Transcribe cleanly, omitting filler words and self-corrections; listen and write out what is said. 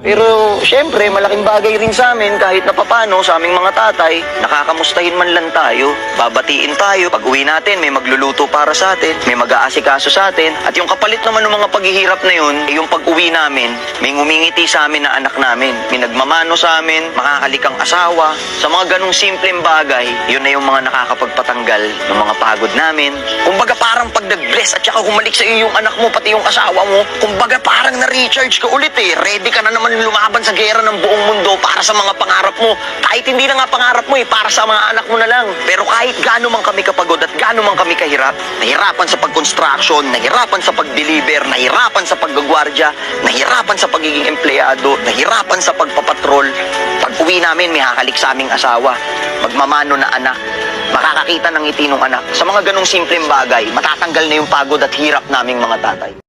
Pero, syempre, malaking bagay rin sa amin kahit na papano sa aming mga tatay, nakakamustahin man lang tayo, babatiin tayo. Pag uwi natin, may magluluto para sa atin, may mag-aasikaso sa atin. At yung kapalit naman ng mga paghihirap na yun, yung pag-uwi namin, may ngumingiti sa amin na anak namin. May nagmamano sa amin, makakalikang asawa. Sa mga ganong simpleng bagay, yun na yung mga nakakapagpatanggal ng mga pagod namin. Kumbaga parang pag nag-bless at saka humalik sa iyo yung anak mo, pati yung asawa mo, kumbaga parang na-recharge ka ulit eh. Ready ka na naman lumaban sa gera ng buong mundo para sa mga pangarap mo. Kahit hindi na nga pangarap mo eh, para sa mga anak mo na lang. Pero kahit gaano man kami kapagod at gaano man kami kahirap, nahirapan sa pag-construction, nahirapan sa pag-deliver, nahirapan sa paggagwardya, nahirapan sa pagiging empleyado, nahirapan sa pagpapatrol. Pag uwi namin, may hakalik sa aming asawa, magmamano na anak, makakakita ng ngiti ng anak. Sa mga ganong simpleng bagay, matatanggal na yung pagod at hirap naming mga tatay.